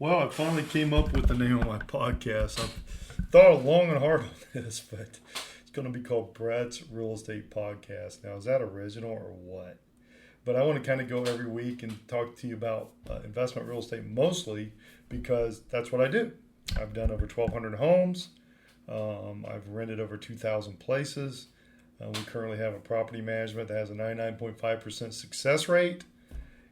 Well, I finally came up with the name of my podcast. I've thought long and hard on this, but it's going to be called Brett's Real Estate Podcast. Now, is that original or what? But I want to kind of go every week and talk to you about investment real estate mostly because that's what I do. I've done over 1,200 homes. I've rented over 2,000 places. We currently have a property management that has a 99.5% success rate.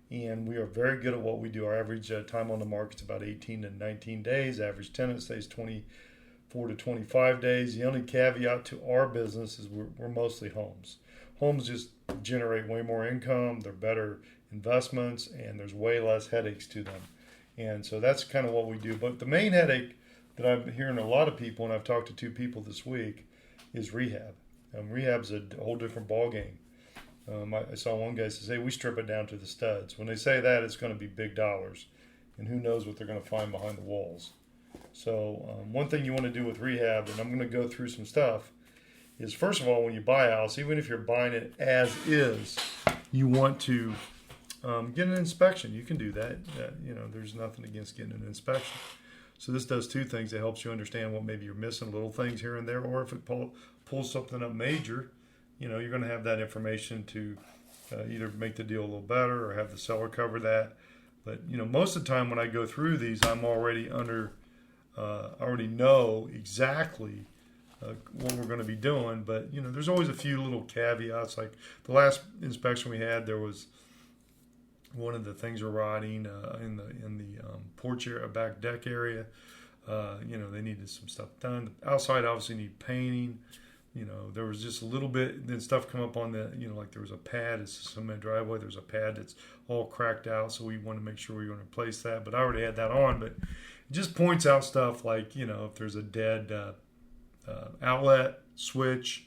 And we are very good at what we do. Our average time on the market is about 18 to 19 days. Average tenant stays 24 to 25 days. The only caveat to our business is we're mostly homes. Homes just generate way more income. They're better investments, and there's way less headaches to them. And so that's kind of what we do. But the main headache that I'm hearing a lot of people, and I've talked to 2 people this week, is rehab. Rehab's a whole different ballgame. I saw one guy say, "Hey, we strip it down to the studs." When they say that, it's going to be big dollars, and who knows what they're going to find behind the walls. So one thing you want to do with rehab, and I'm going to go through some stuff, is first of all, when you buy a house, even if you're buying it as is, you want to get an inspection. You can do that. There's nothing against getting an inspection. So this does 2 things. It helps you understand what maybe you're missing, little things here and there, or if it pulls something up major, you're going to have that information to either make the deal a little better or have the seller cover that. But, most of the time when I go through these, I'm already I already know exactly what we're going to be doing. But, there's always a few little caveats. Like the last inspection we had, there was one of the things were rotting in the porch area, back deck area. They needed some stuff done. The outside obviously need painting. There was just a little bit, then stuff come up on the, like there was a pad, it's a cement driveway, there's a pad that's all cracked out, so we want to make sure we're going to replace that. But I already had that on, but it just points out stuff like, if there's a dead outlet, switch,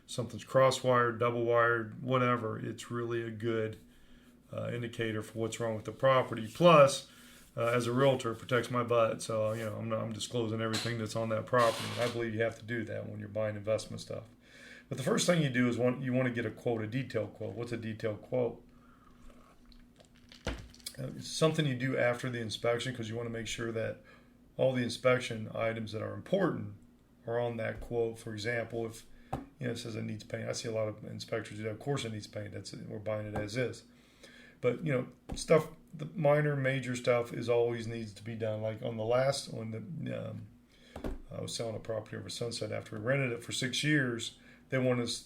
something's cross-wired, double-wired, whatever, it's really a good indicator for what's wrong with the property. Plus, as a realtor, it protects my butt, so I'm disclosing everything that's on that property. And I believe you have to do that when you're buying investment stuff. But the first thing you do is you want to get a quote, a detailed quote. What's a detailed quote? It's something you do after the inspection because you want to make sure that all the inspection items that are important are on that quote. For example, if it says it needs paint, I see a lot of inspectors do that. Of course, it needs paint. We're buying it as is. But stuff. The minor, major stuff always needs to be done. Like on the last one, I was selling a property over Sunset. After we rented it for 6 years, they wanted us,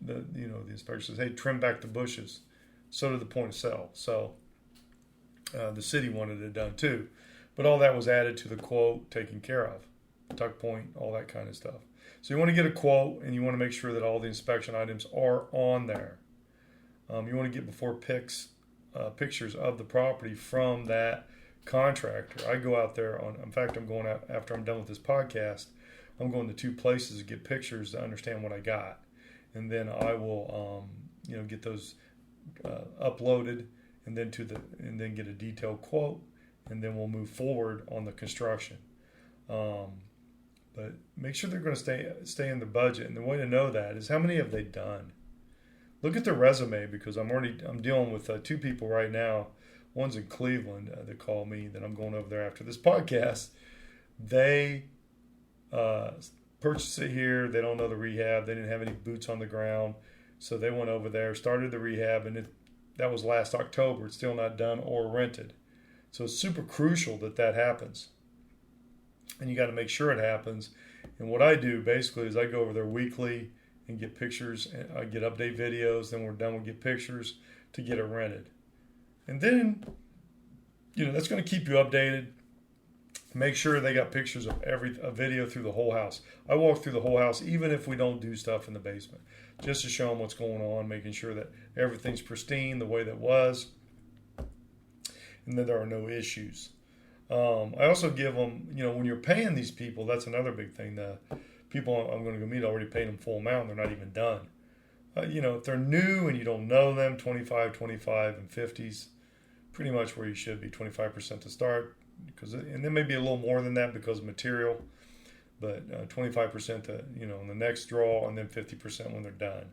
the inspector says, "Hey, trim back the bushes." So did the point of sale. So the city wanted it done too. But all that was added to the quote, taken care of. Tuck point, all that kind of stuff. So you want to get a quote, and you want to make sure that all the inspection items are on there. You want to get before pictures of the property from that contractor. I go out there in fact, I'm going out after I'm done with this podcast. I'm going to 2 places to get pictures to understand what I got, and then I will, get those uploaded, and then get a detailed quote, and then we'll move forward on the construction. But make sure they're going to stay in the budget, and the way to know that is how many have they done. Look at the resume because I'm dealing with 2 people right now. One's in Cleveland that called me that I'm going over there after this podcast. They purchased it here. They don't know the rehab. They didn't have any boots on the ground. So they went over there, started the rehab, and that was last October. It's still not done or rented. So it's super crucial that happens. And you got to make sure it happens. And what I do basically is I go over there weekly and get pictures, and I get update videos, then we're done, we'll get pictures to get it rented. And then, that's going to keep you updated. Make sure they got pictures of a video through the whole house. I walk through the whole house, even if we don't do stuff in the basement, just to show them what's going on, making sure that everything's pristine the way that was, and that there are no issues. I also give them, when you're paying these people, that's another big thing. The people I'm going to go meet already paid them full amount, and they're not even done. If they're new and you don't know them, 25, and 50s, pretty much where you should be, 25% to start, and then maybe a little more than that because of material, but 25% to, in the next draw, and then 50% when they're done.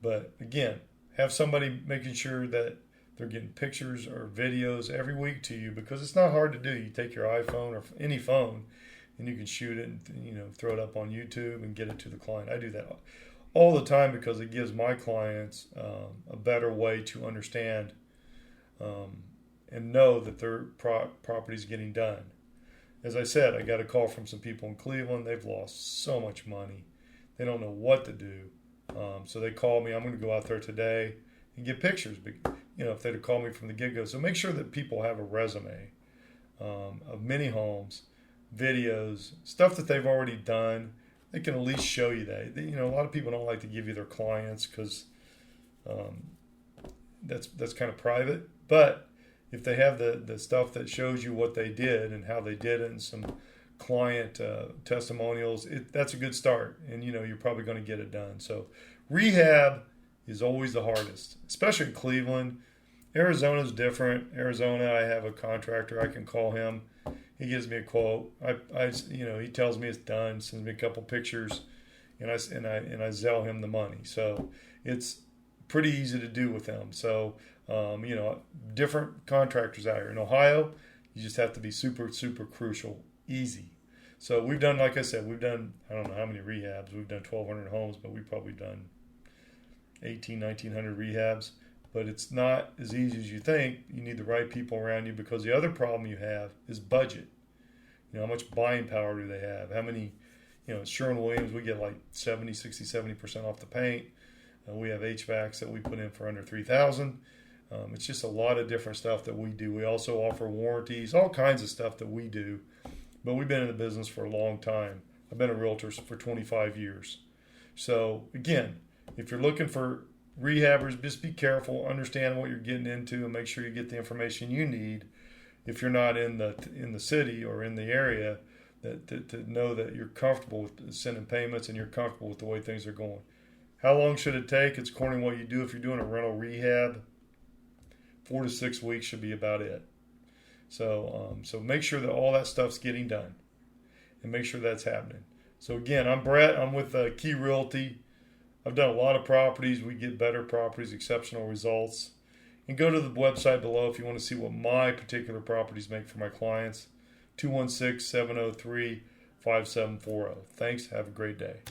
But again, have somebody making sure that They're getting pictures or videos every week to you because it's not hard to do. You take your iPhone or any phone and you can shoot it and throw it up on YouTube and get it to the client. I do that all the time because it gives my clients a better way to understand and know that their property is getting done. As I said, I got a call from some people in Cleveland. They've lost so much money. They don't know what to do. So they called me. I'm going to go out there today and get pictures. If they'd have called me from the get-go. So make sure that people have a resume of many homes, videos, stuff that they've already done. They can at least show you that. A lot of people don't like to give you their clients because that's kind of private. But if they have the stuff that shows you what they did and how they did it and some client testimonials, that's a good start. And, you're probably going to get it done. So rehab is always the hardest, especially in Cleveland. Arizona's different. Arizona, I have a contractor. I can call him. He gives me a quote. He tells me it's done, sends me a couple pictures, and I Zelle him the money. So it's pretty easy to do with them. So, different contractors out here. In Ohio, you just have to be super, super crucial, easy. So we've done, like I said, I don't know how many rehabs. We've done 1,200 homes, but we've probably done 1,900 rehabs. But it's not as easy as you think. You need the right people around you because the other problem you have is budget. How much buying power do they have? How many, at Sherwin-Williams, we get like 70, 60, 70% off the paint. We have HVACs that we put in for under $3,000. It's just a lot of different stuff that we do. We also offer warranties, all kinds of stuff that we do. But we've been in the business for a long time. I've been a realtor for 25 years. So, again, if you're looking for rehabbers, just be careful, understand what you're getting into, and make sure you get the information you need if you're not in the city or in the area to know that you're comfortable with sending payments and you're comfortable with the way things are going. How long should it take? It's according to what you do. If you're doing a rental rehab, 4 to 6 weeks should be about it. So make sure that all that stuff's getting done and make sure that's happening. So again, I'm Brett. I'm with Key Realty. I've done a lot of properties. We get better properties, exceptional results. And go to the website below if you want to see what my particular properties make for my clients. 216-703-5740. Thanks. Have a great day.